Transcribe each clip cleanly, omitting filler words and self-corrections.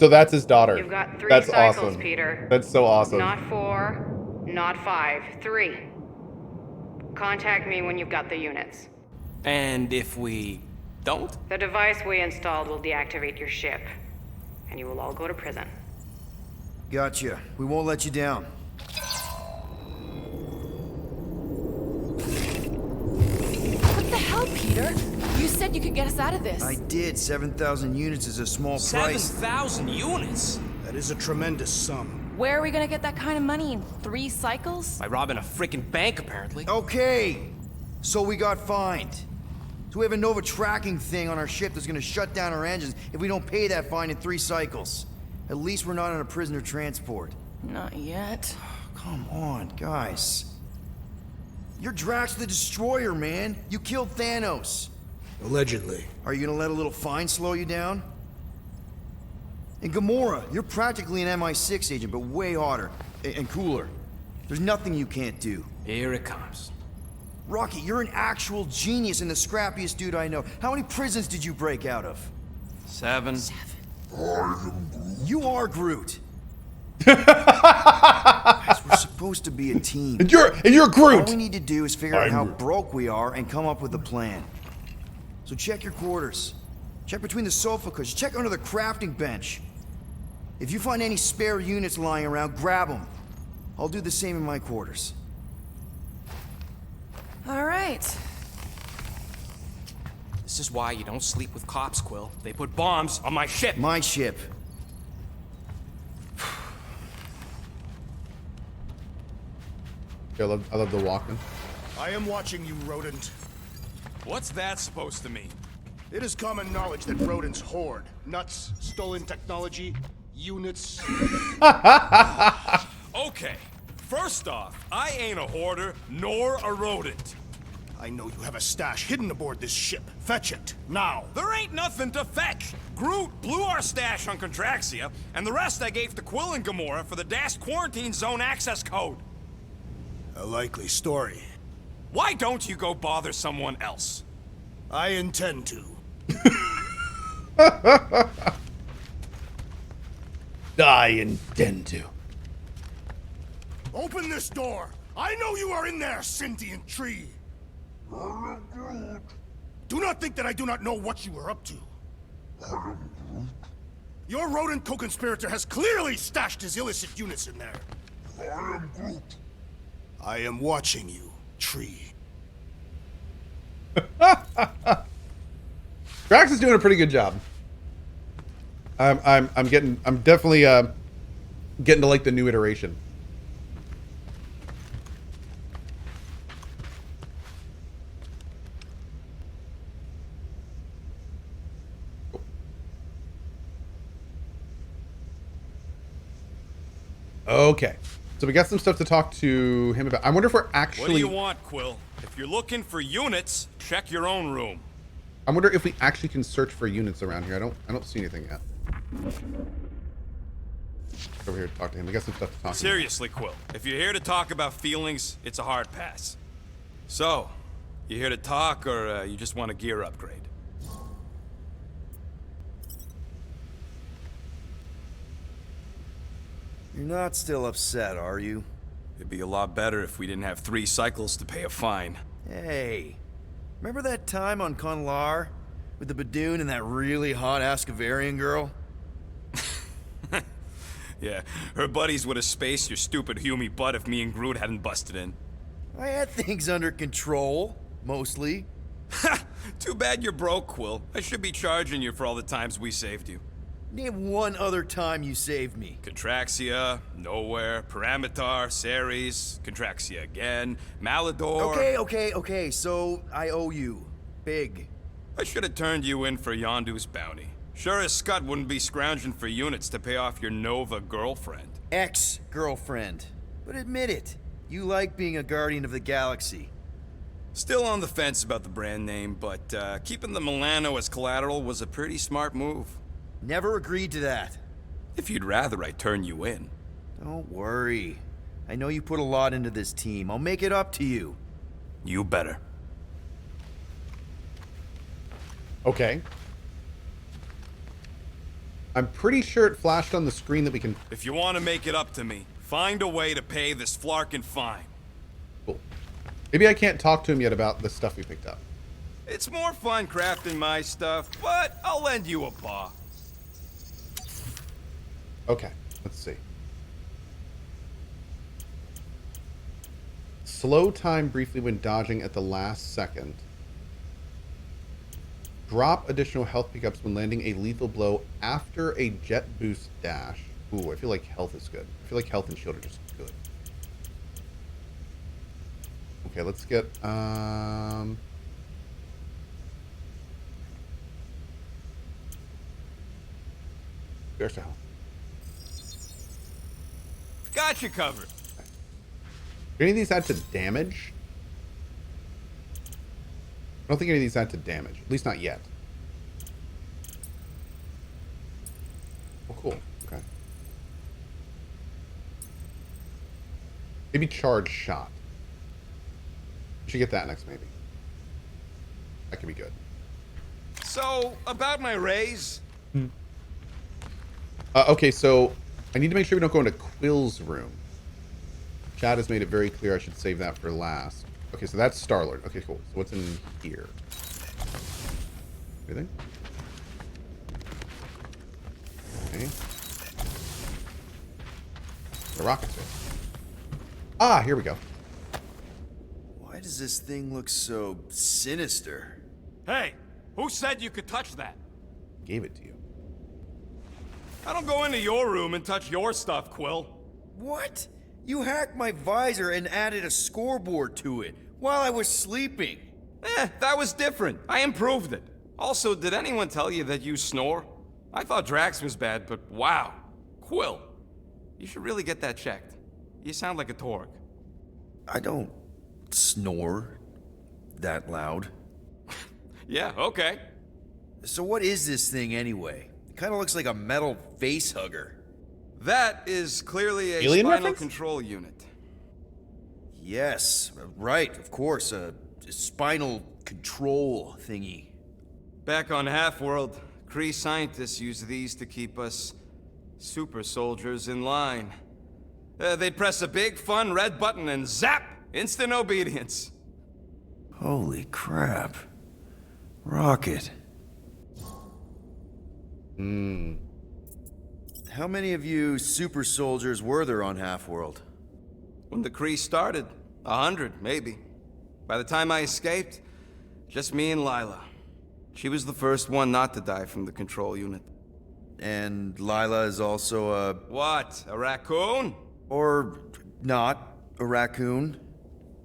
So that's his daughter. You've got 3 That's cycles, awesome. Peter. That's so awesome. Not 4, not 5, 3. Contact me when you've got the units. And if we don't? The device we installed will deactivate your ship, and you will all go to prison. Gotcha. We won't let you down. What the hell, Peter? You said you could get us out of this. I did. 7,000 units is a small price. 7,000 units? That is a tremendous sum. Where are we gonna get that kind of money in 3 cycles? By robbing a freaking bank, apparently. Okay. So we got fined. So we have a Nova tracking thing on our ship that's gonna shut down our engines if we don't pay that fine in 3 cycles. At least we're not on a prisoner transport. Not yet. Come on, guys. You're Drax the Destroyer, man. You killed Thanos. Allegedly. Are you gonna let a little fine slow you down? And Gamora, you're practically an MI6 agent, but way hotter and cooler. There's nothing you can't do. Here it comes. Rocky, you're an actual genius and the scrappiest dude I know. How many prisons did you break out of? 7. You are Groot. Guys, we're supposed to be a team. And you're Groot. All we need to do is figure out I'm how Groot. broke we are and come up with a plan. So check your quarters. Check between the sofa cushions. Check under the crafting bench. If you find any spare units lying around, grab them. I'll do the same in my quarters. All right. This is why you don't sleep with cops, Quill. They put bombs on my ship. My ship. I love the walking. I am watching you, rodent. What's that supposed to mean? It is common knowledge that rodents hoard nuts, stolen technology, units. Okay, first off, I ain't a hoarder nor a rodent. I know you have a stash hidden aboard this ship. Fetch it, now. There ain't nothing to fetch. Groot blew our stash on Contraxia, and the rest I gave to Quill and Gamora for the Dash Quarantine Zone access code. A likely story. Why don't you go bother someone else? I intend to. I intend to. Open this door! I know you are in there, sentient tree! Do not think that I do not know what you are up to. Your rodent co-conspirator has clearly stashed his illicit units in there. I am watching you, tree. Drax is doing a pretty good job. I'm definitely getting to like the new iteration. Okay, so we got some stuff to talk to him about. I wonder if we're actually. What do you want, Quill? If you're looking for units, check your own room. I wonder if we actually can search for units around here. I don't see anything yet. Over here to talk to him. We got some stuff to talk to. Seriously, Quill, if you're here to talk about feelings, it's a hard pass. So, you here to talk, or you just want a gear upgrade? You're not still upset, are you? It'd be a lot better if we didn't have 3 cycles to pay a fine. Hey, remember that time on Conlar with the Badoon and that really hot Ascavarian girl? Yeah, her buddies would have spaced your stupid Humy butt if me and Groot hadn't busted in. I had things under control, mostly. Ha! Too bad you're broke, Quill. I should be charging you for all the times we saved you. Name one other time you saved me. Contraxia, Nowhere, Paramitar, Ceres, Contraxia again, Malador... Okay, so I owe you. Big. I should have turned you in for Yondu's bounty. Sure as Scott wouldn't be scrounging for units to pay off your Nova girlfriend. Ex-girlfriend. But admit it, you like being a Guardian of the Galaxy. Still on the fence about the brand name, but keeping the Milano as collateral was a pretty smart move. Never agreed to that. If you'd rather, I'd turn you in. Don't worry. I know you put a lot into this team. I'll make it up to you. You better. Okay. I'm pretty sure it flashed on the screen that we can... If you want to make it up to me, find a way to pay this flarkin' fine. Cool. Maybe I can't talk to him yet about the stuff we picked up. It's more fun crafting my stuff, but I'll lend you a paw. Okay, let's see. Slow time briefly when dodging at the last second. Drop additional health pickups when landing a lethal blow after a jet boost dash. Ooh, I feel like health is good. I feel like health and shield are just good. Okay, let's get there's the health. Got you covered. Do any of these add to damage? I don't think any of these add to damage. At least not yet. Oh, cool. Okay. Maybe charge shot. Should get that next, maybe. That could be good. So, about my raise? Okay, so I need to make sure we don't go into Quill's room. Chad has made it very clear I should save that for last. Okay, so that's Star-Lord. Okay, cool. So what's in here? Anything? Okay. The rockets are. Ah, here we go. Why does this thing look so sinister? Hey, who said you could touch that? Gave it to you. I don't go into your room and touch your stuff, Quill. What? You hacked my visor and added a scoreboard to it while I was sleeping. That was different. I improved it. Also, did anyone tell you that you snore? I thought Drax was bad, but wow. Quill, you should really get that checked. You sound like a Torg. I don't snore that loud. Yeah, okay. So what is this thing anyway? It kind of looks like a metal face hugger. That is clearly a Alien spinal reference? control unit. Yes, right, of course, a spinal control thingy. Back on Half-World, Kree scientists use these to keep us super soldiers in line. They'd press a big, fun red button and zap! Instant obedience. Holy crap. Rocket. How many of you super soldiers were there on Half-World? When the Kree started, 100, maybe. By the time I escaped, just me and Lila. She was the first one not to die from the control unit. And Lila is also a... What, a raccoon? or not, a raccoon?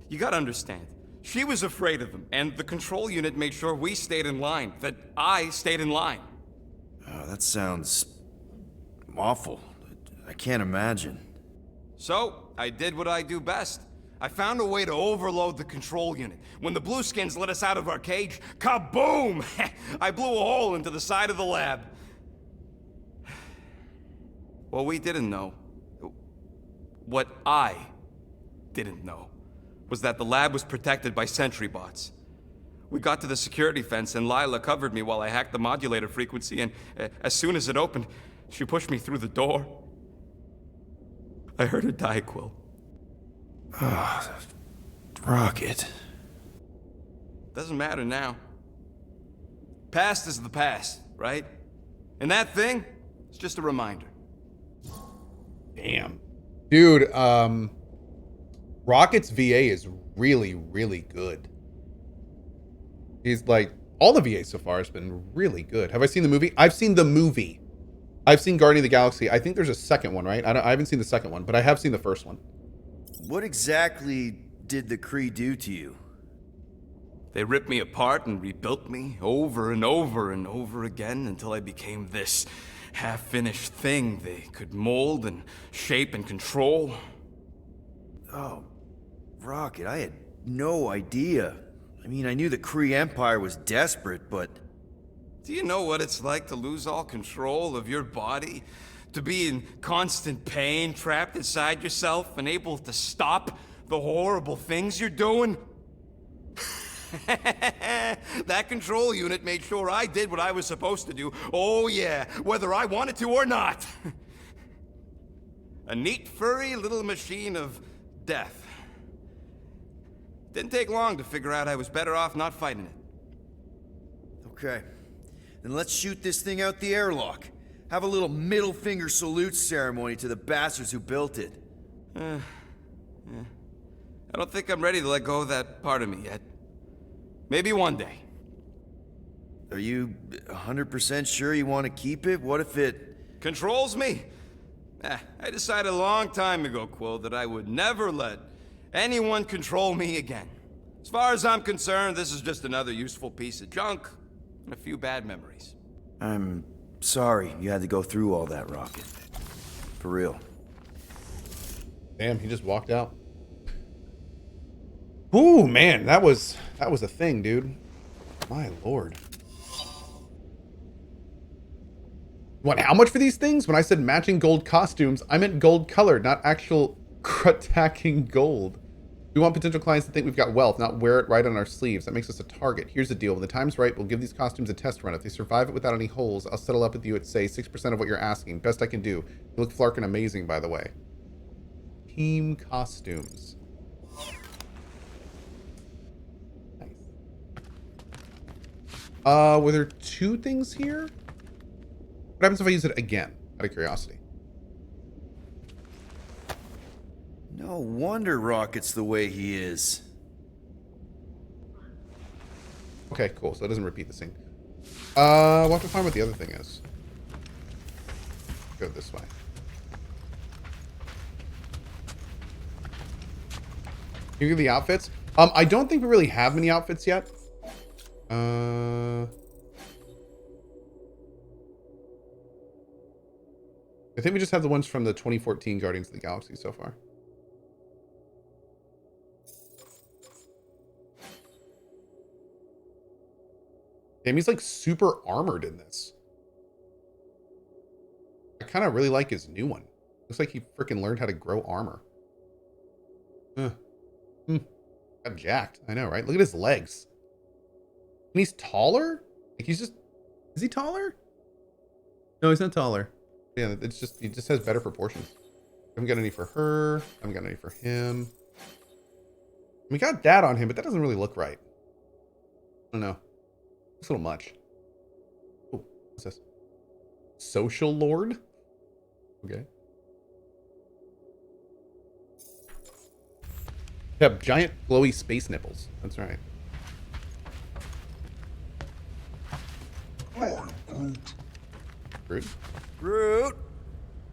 You gotta understand, she was afraid of them, and the control unit made sure we stayed in line, that I stayed in line. Oh, that sounds... awful. I can't imagine. So, I did what I do best. I found a way to overload the control unit. When the Blueskins let us out of our cage, kaboom! I blew a hole into the side of the lab. What we didn't know, what I didn't know, was that the lab was protected by sentry bots. We got to the security fence and Lila covered me while I hacked the modulator frequency, and as soon as it opened, she pushed me through the door. I heard her die, Quill. Ah, Rocket. Doesn't matter now. Past is the past, right? And that thing, it's just a reminder. Damn. Dude, Rocket's VA is really, really good. He's like, all the VA so far has been really good. Have I seen the movie? I've seen the movie. I've seen Guardian of the Galaxy. I think there's a second one, right? I haven't seen the second one, but I have seen the first one. What exactly did the Kree do to you? They ripped me apart and rebuilt me over and over and over again until I became this half-finished thing they could mold and shape and control. Oh, Rocket, I had no idea. I mean, I knew the Kree Empire was desperate, but... Do you know what it's like to lose all control of your body? To be in constant pain, trapped inside yourself, unable to stop the horrible things you're doing? That control unit made sure I did what I was supposed to do. Oh yeah, whether I wanted to or not. A neat, furry little machine of death. Didn't take long to figure out I was better off not fighting it. Okay. Then let's shoot this thing out the airlock. Have a little middle finger salute ceremony to the bastards who built it. Yeah. I don't think I'm ready to let go of that part of me yet. Maybe one day. Are you 100% sure you want to keep it? What if it... Controls me? I decided a long time ago, Quill, that I would never let anyone control me again. As far as I'm concerned, this is just another useful piece of junk and a few bad memories. I'm sorry you had to go through all that, Rocket. For real. Damn, he just walked out. Ooh, man, that was a thing, dude. My lord. What, how much for these things? When I said matching gold costumes, I meant gold colored, not actual attacking gold. We want potential clients to think we've got wealth, not wear it right on our sleeves. That makes us a target. Here's the deal. When the time's right, we'll give these costumes a test run. If they survive it without any holes, I'll settle up with you at, say, 6% of what you're asking. Best I can do. You look flarkin' amazing, by the way. Team costumes. Nice. Were there 2 things here? What happens if I use it again, out of curiosity? No wonder Rocket's the way he is. Okay, cool. So it doesn't repeat the scene. We'll have to find what the other thing is. Go this way. You give the outfits? I don't think we really have many outfits yet. I think we just have the ones from the 2014 Guardians of the Galaxy so far. Damn, he's like super armored in this. I kind of really like his new one. Looks like he freaking learned how to grow armor. Got jacked. I know, right? Look at his legs. And he's taller? Like he's just... Is he taller? No, he's not taller. Yeah, it's just... He just has better proportions. Haven't got any for her. Haven't got any for him. We got that on him, but that doesn't really look right. I don't know. Looks a little much. Oh, what's this? Social Lord? Okay. Yep, giant glowy space nipples. That's right. Rude. Groot,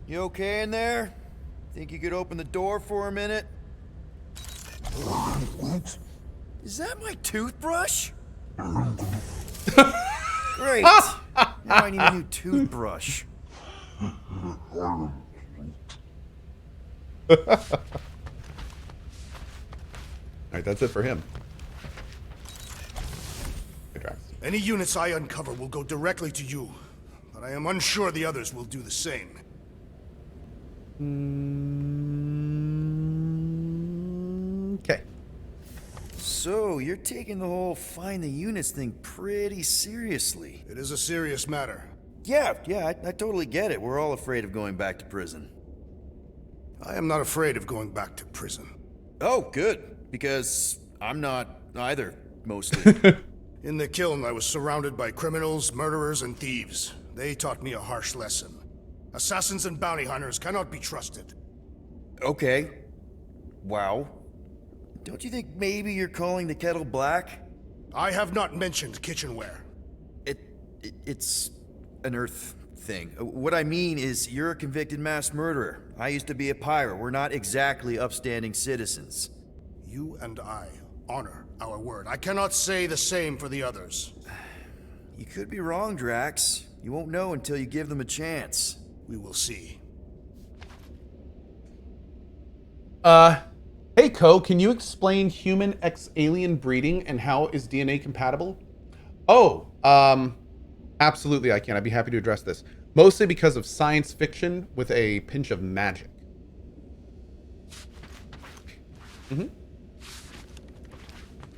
you okay in there? Think you could open the door for a minute? Is that my toothbrush? Great. Now I need a new toothbrush. Alright, that's it for him. Hey, Drax. Any units I uncover will go directly to you, but I am unsure the others will do the same. Okay. So, you're taking the whole find the units thing pretty seriously. It is a serious matter. Yeah, I totally get it. We're all afraid of going back to prison. I am not afraid of going back to prison. Oh, good. Because I'm not either, mostly. In the kiln, I was surrounded by criminals, murderers, and thieves. They taught me a harsh lesson. Assassins and bounty hunters cannot be trusted. Okay. Wow. Don't you think maybe you're calling the kettle black? I have not mentioned kitchenware. It's an Earth thing. What I mean is, you're a convicted mass murderer. I used to be a pirate. We're not exactly upstanding citizens. You and I honor our word. I cannot say the same for the others. You could be wrong, Drax. You won't know until you give them a chance. We will see. Hey, Cohh, can you explain human X alien breeding and how is DNA compatible? Oh, absolutely I can. I'd be happy to address this. Mostly because of science fiction with a pinch of magic.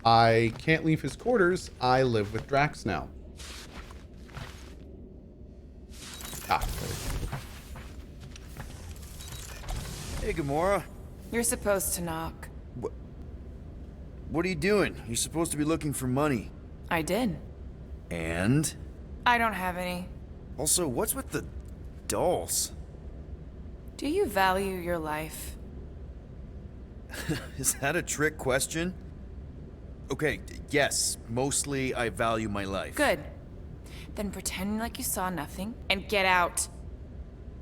I can't leave his quarters. I live with Drax now. Ah. Hey, Gamora. You're supposed to knock. What are you doing? You're supposed to be looking for money. I did. And? I don't have any. Also, what's with the dolls? Do you value your life? Is that a trick question? Okay, yes, mostly I value my life. Good. Then pretend like you saw nothing and get out.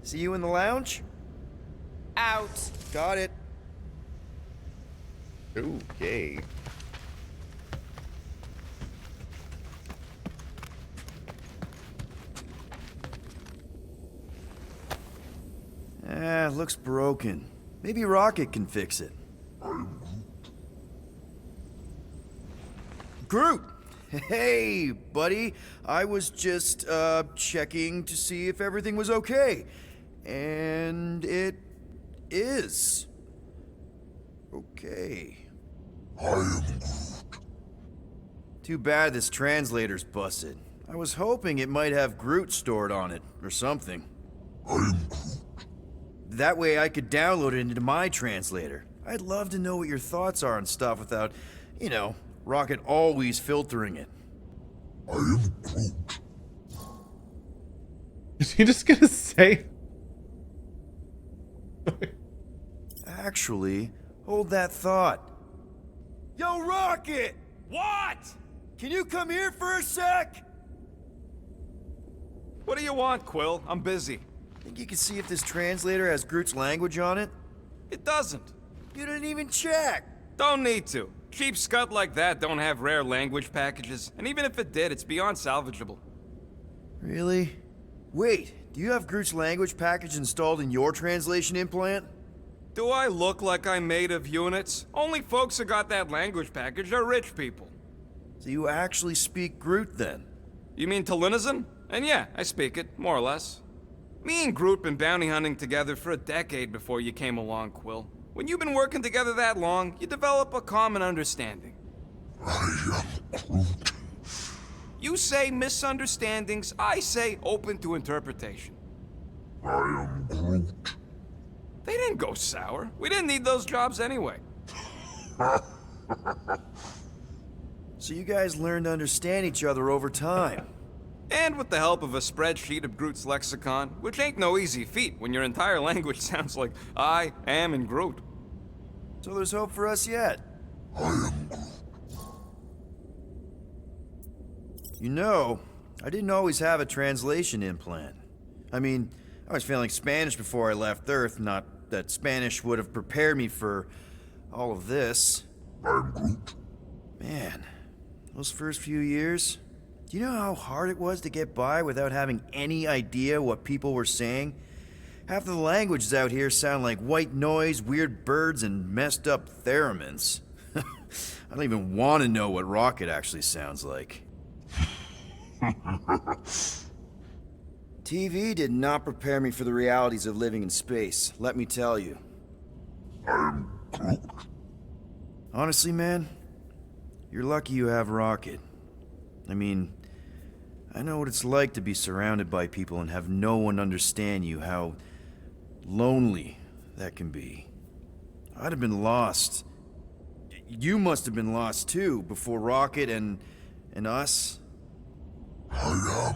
See you in the lounge? Out. Got it. Okay. Looks broken. Maybe Rocket can fix it. Groot! Hey, buddy. I was just, checking to see if everything was okay. And it is. Okay. I am Groot. Too bad this translator's busted. I was hoping it might have Groot stored on it, or something. I am Groot. That way I could download it into my translator. I'd love to know what your thoughts are on stuff without, you know, Rocket always filtering it. I am Groot. Is he just gonna say? Actually, hold that thought. Yo, Rocket! What? Can you come here for a sec? What do you want, Quill? I'm busy. Think you can see if this translator has Groot's language on it? It doesn't. You didn't even check! Don't need to. Cheap scut like that don't have rare language packages, and even if it did, it's beyond salvageable. Really? Wait, do you have Groot's language package installed in your translation implant? Do I look like I'm made of units? Only folks who got that language package are rich people. So you actually speak Groot then? You mean Talinisan? And yeah, I speak it, more or less. Me and Groot been bounty hunting together for a decade before you came along, Quill. When you've been working together that long, you develop a common understanding. I am Groot. You say misunderstandings, I say open to interpretation. I am Groot. They didn't go sour. We didn't need those jobs anyway. So you guys learned to understand each other over time. And with the help of a spreadsheet of Groot's lexicon, which ain't no easy feat when your entire language sounds like I am in Groot. So there's hope for us yet. I am Groot. You know, I didn't always have a translation implant. I mean, I was failing Spanish before I left Earth, not that Spanish would have prepared me for all of this. I am Groot. Man, those first few years, do you know how hard it was to get by without having any idea what people were saying? Half of the languages out here sound like white noise, weird birds, and messed up theremins. I don't even want to know what Rocket actually sounds like. TV did not prepare me for the realities of living in space, let me tell you. I am Groot. Honestly, man, you're lucky you have Rocket. I mean, I know what it's like to be surrounded by people and have no one understand you, how lonely that can be. I'd have been lost. You must have been lost too, before Rocket and us. I am Groot.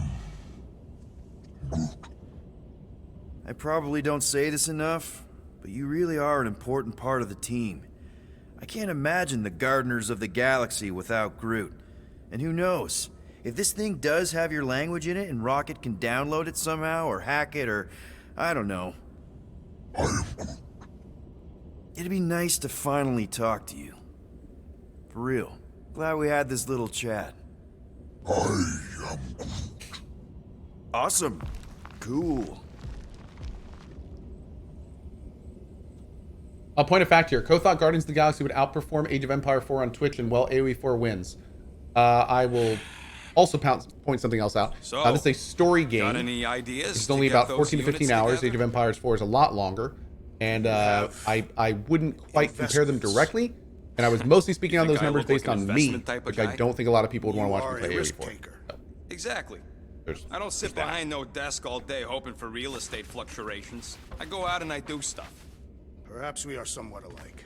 I probably don't say this enough, but you really are an important part of the team. I can't imagine the Gardeners of the Galaxy without Groot. And who knows? If this thing does have your language in it and Rocket can download it somehow or hack it or I don't know. I am Groot. It'd be nice to finally talk to you. For real. Glad we had this little chat. I am Groot. Awesome. Cool. A point of fact here. Cohh thought Guardians of the Galaxy would outperform Age of Empire 4 on Twitch, and well, AoE 4 wins. I will also point something else out. So, this is a story game. Got any ideas? It's only about 14 to 15 hours. Age of Empires 4 is a lot longer. And I wouldn't quite compare them directly, And I was mostly speaking You on think those I numbers look like based an on me, investment type of which guy? I don't think a lot of people would want to You watch are me a play risk 84. taker. So, Exactly. I don't sit there's that. behind no desk all day hoping for real estate fluctuations. I go out and I do stuff. Perhaps we are somewhat alike.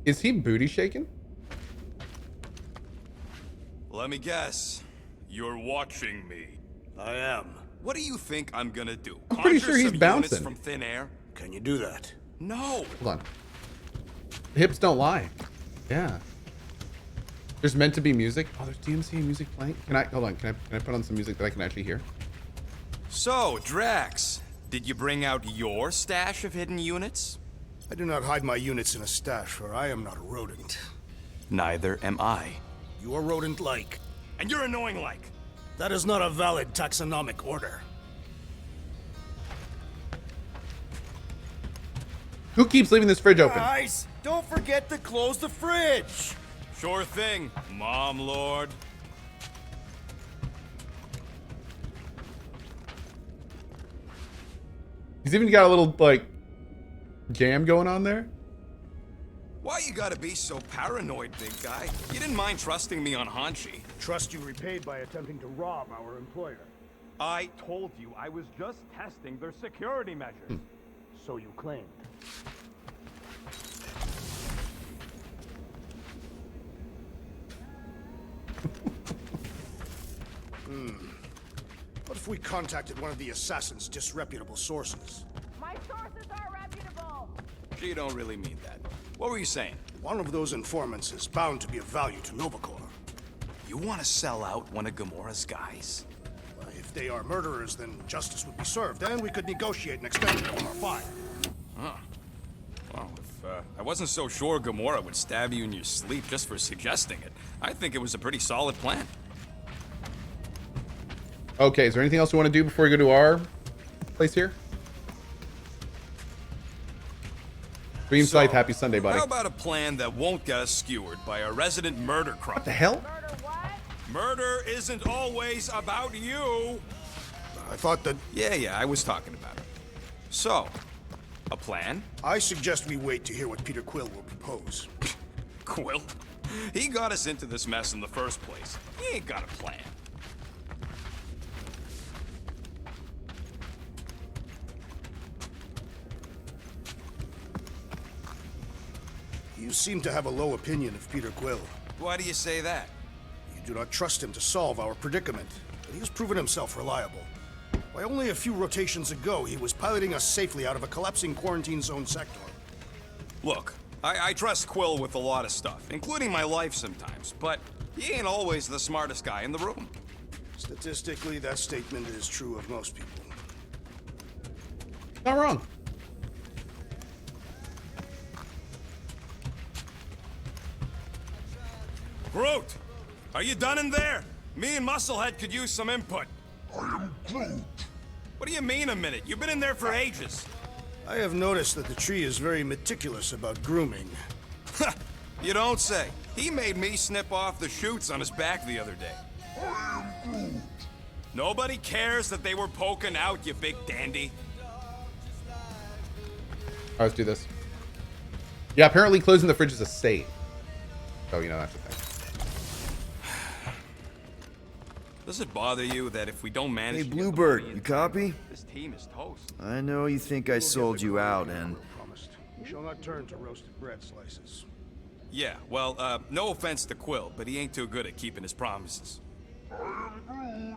Is he booty shaking? Let me guess. You're watching me. I am. What do you think I'm gonna do? I'm pretty Conjure sure he's some bouncing. units from thin air? Can you do that? No. Hold on. The hips don't lie. Yeah. There's meant to be music. Oh, there's DMC music playing. Hold on? Can I put on some music that I can actually hear? So, Drax, did you bring out your stash of hidden units? I do not hide my units in a stash, for I am not a rodent. Neither am I. You are rodent-like. And you're annoying like. That is not a valid taxonomic order. Who keeps leaving this fridge open? Guys, don't forget to close the fridge. Sure thing, Mom Lord. He's even got a little, like, jam going on there. Why you gotta be so paranoid, big guy? You didn't mind trusting me on Hanshi. Trust you repaid by attempting to rob our employer. I Told you I was just testing their security measures. So you claimed. What if we contacted one of the assassin's disreputable sources? My sources are reputable. You don't really mean that. What were you saying? One of those informants is bound to be of value to Novacor. You want to sell out one of Gamora's guys? If they are murderers, then justice would be served, and we could negotiate an extension of our fire. Well, if I wasn't so sure Gamora would stab you in your sleep just for suggesting it, I think it was a pretty solid plan. Okay, is there anything else we want to do before we go to our place here? Dream Scythe, happy Sunday, buddy. How about a plan that won't get us skewered by a resident murder crime? What the hell? Murder what? Murder isn't always about you. I thought that... Yeah, I was talking about it. So, a plan? I suggest we wait to hear what Peter Quill will propose. Quill? He got us into this mess in the first place. He ain't got a plan. You seem to have a low opinion of Peter Quill. Why do you say that? You do not trust him to solve our predicament, but he has proven himself reliable. Why, only a few rotations ago, he was piloting us safely out of a collapsing quarantine zone sector. Look, I trust Quill with a lot of stuff, including my life sometimes, but he ain't always the smartest guy in the room. Statistically, that statement is true of most people. Not wrong. Groot! Are you done in there? Me and Musclehead could use some input. I am Groot. What do you mean a minute? You've been in there for ages. I have noticed that the tree is very meticulous about grooming. You don't say. He made me snip off the shoots on his back the other day. I am Groot. Nobody cares that they were poking out, you big dandy. All right, let's do this. Yeah, apparently closing the fridge is a save. So, you know, that's the thing. Does it bother you that if we don't manage Hey, to get the Bluebird, money in you time, copy? this team is toast? I know you think I sold you out, and Promised. We shall not turn to roasted bread slices. Yeah, well, no offense to Quill, but he ain't too good at keeping his promises. I am Groot.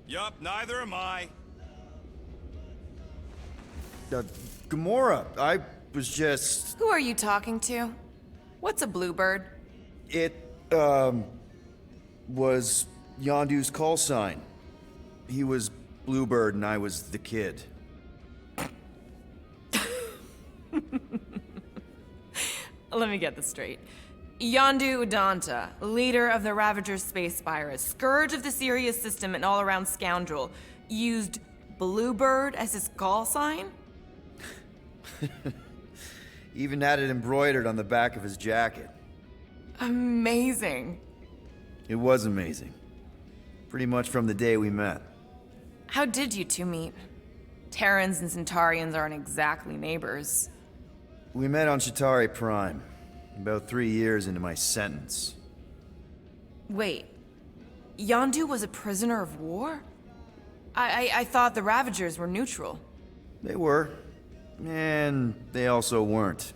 Yup, neither am I. Gamora, I was just... Who are you talking to? What's a bluebird? It, was Yondu's call sign. He was Bluebird and I was the kid. Let me get this straight. Yondu Udanta, leader of the Ravager space virus, scourge of the Sirius system and all-around scoundrel, used Bluebird as his call sign? Even had it embroidered on the back of his jacket. Amazing. It was amazing. Pretty much from the day we met. How did you two meet? Terrans and Centaurians aren't exactly neighbors. We met on Chitauri Prime, about 3 years into my sentence. Wait, Yondu was a prisoner of war? I thought the Ravagers were neutral. They were, and they also weren't.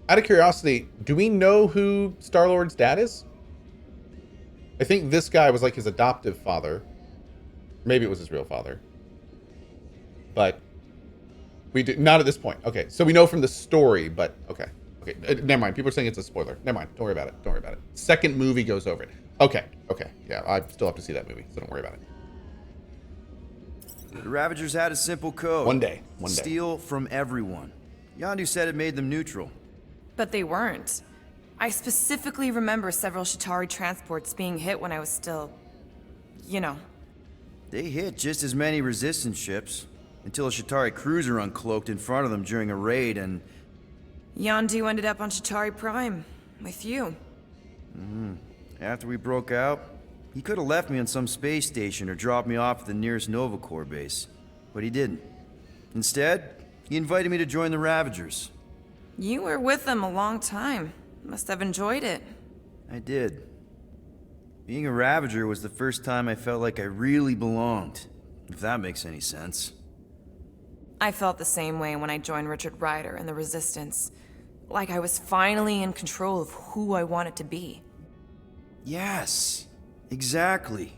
Out of curiosity, do we know who Star-Lord's dad is? I think this guy was like his adoptive father. Maybe it was his real father. But we do not at this point. Okay, so we know from the story, but okay. Okay, never mind. People are saying it's a spoiler. Never mind. Don't worry about it. Don't worry about it. Second movie goes over it. Okay. Yeah, I still have to see that movie, so don't worry about it. The Ravagers had a simple code. One day. Steal from everyone. Yondu said it made them neutral. But they weren't. I specifically remember several Chitauri transports being hit when I was still... you know. They hit just as many resistance ships, until a Chitauri cruiser uncloaked in front of them during a raid and... Yondu ended up on Chitauri Prime, with you. After we broke out, he could have left me on some space station or dropped me off at the nearest Nova Corps base. But he didn't. Instead, he invited me to join the Ravagers. You were with them a long time. Must have enjoyed it. I did. Being a Ravager was the first time I felt like I really belonged, if that makes any sense. I felt the same way when I joined Richard Ryder and the Resistance. Like I was finally in control of who I wanted to be. Yes, exactly.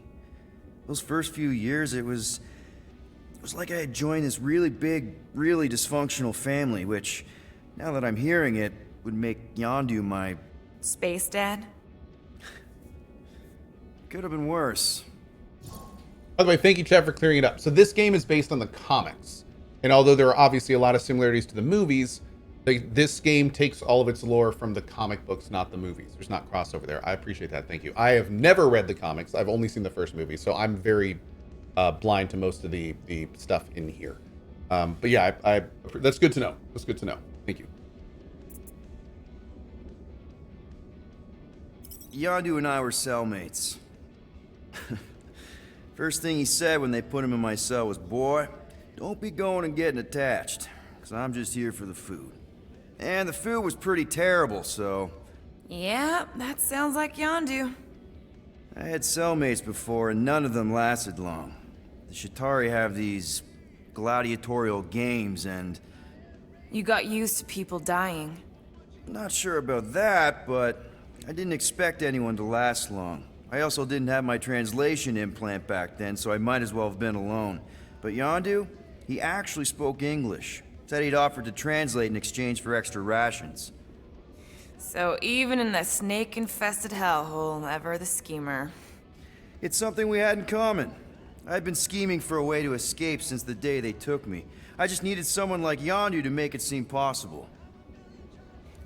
Those first few years, it was like I had joined this really big, really dysfunctional family, which, now that I'm hearing it, would make Yondu my... Space Dad? Could have been worse. By the way, thank you, Chad, for clearing it up. So this game is based on the comics. And although there are obviously a lot of similarities to the movies, this game takes all of its lore from the comic books, not the movies. There's not crossover there. I appreciate that. Thank you. I have never read the comics. I've only seen the first movie, so I'm very blind to most of the stuff in here. But yeah, that's good to know. That's good to know. Thank you. Yondu and I were cellmates. First thing he said when they put him in my cell was, "Boy, don't be going and getting attached, because I'm just here for the food." And the food was pretty terrible, so... Yeah, that sounds like Yondu. I had cellmates before, and none of them lasted long. The Chitauri have these gladiatorial games, and... You got used to people dying. Not sure about that, but I didn't expect anyone to last long. I also didn't have my translation implant back then, so I might as well have been alone. But Yondu, he actually spoke English. Said he'd offered to translate in exchange for extra rations. So even in that snake-infested hellhole, ever the schemer. It's something we had in common. I'd been scheming for a way to escape since the day they took me. I just needed someone like Yondu to make it seem possible.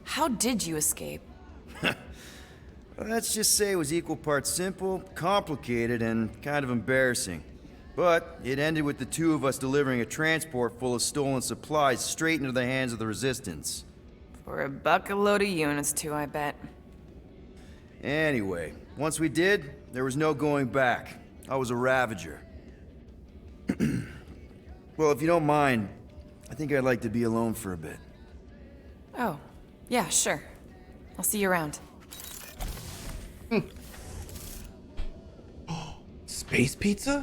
How did you escape? Let's just say it was equal parts simple, complicated, and kind of embarrassing. But it ended with the two of us delivering a transport full of stolen supplies straight into the hands of the Resistance. For a bucket load of units too, I bet. Anyway, once we did, there was no going back. I was a Ravager. Well, if you don't mind, I think I'd like to be alone for a bit. Oh, yeah, sure. I'll see you around. Space pizza?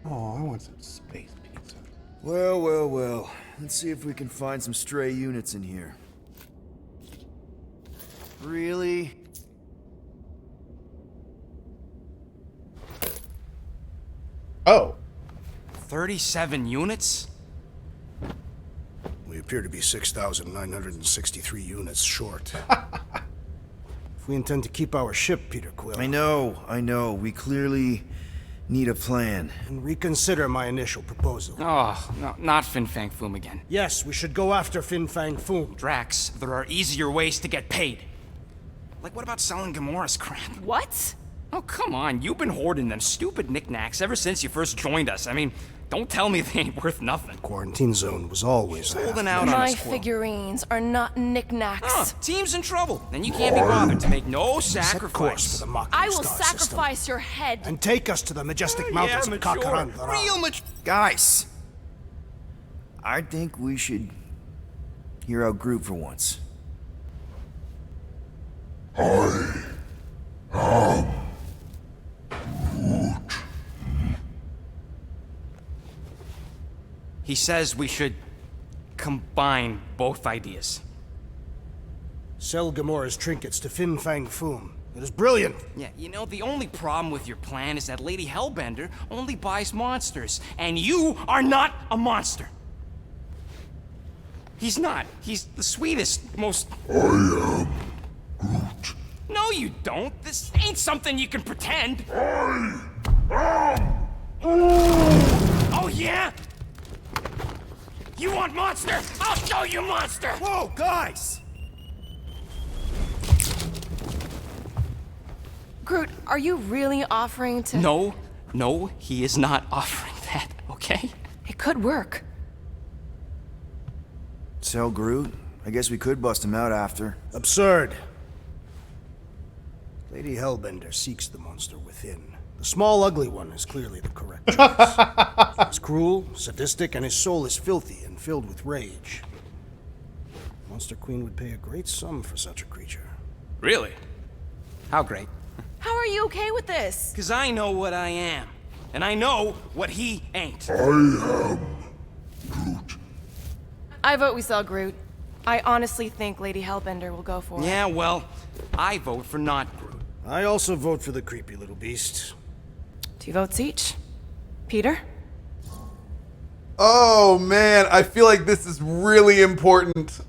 Oh, I want some space pizza. Well. Let's see if we can find some stray units in here. Really? Oh. 37 units? We appear to be 6,963 units short. If we intend to keep our ship, Peter Quill... I know. We clearly need a plan. And reconsider my initial proposal. Oh, no, not Fin Fang Foom again. Yes, we should go after Fin Fang Foom. Drax, there are easier ways to get paid. Like, what about selling Gamora's crap? What? Oh, come on. You've been hoarding them stupid knickknacks ever since you first joined us. I mean, Don't tell me they ain't worth nothing. Quarantine zone was always Holding out on My us, Quill. figurines are not knickknacks. Team's in trouble, and you can't be bothered to make no Set course for sacrifice. the Mach I will star system, sacrifice your head. and take us to the majestic mountains of CohhCarnage. Real mature. Guys, I think we should hear out Groot for once. He says we should combine both ideas. Sell Gamora's trinkets to Fin Fang Foom. It is brilliant. Yeah, you know, the only problem with your plan is that Lady Hellbender only buys monsters, and you are not a monster. He's not. He's the sweetest, most... I am Groot. No, you don't. This ain't something you can pretend. Oh, yeah? You want monster? I'll show you monster! Whoa, guys! Groot, are you really offering to... No, he is not offering that, okay? It could work. Sell Groot? I guess we could bust him out after. Absurd. Lady Hellbender seeks the monster within. The small, ugly one is clearly the correct choice. He's cruel, sadistic, and his soul is filthy and filled with rage. Monster Queen would pay a great sum for such a creature. Really? How great? How are you okay with this? Because I know what I am, and I know what he ain't. I am Groot. I vote we sell Groot. I honestly think Lady Hellbender will go for it. Yeah, well, I vote for not Groot. I also vote for the creepy little beast. 2 votes each. Peter? Oh man, I feel like this is really important.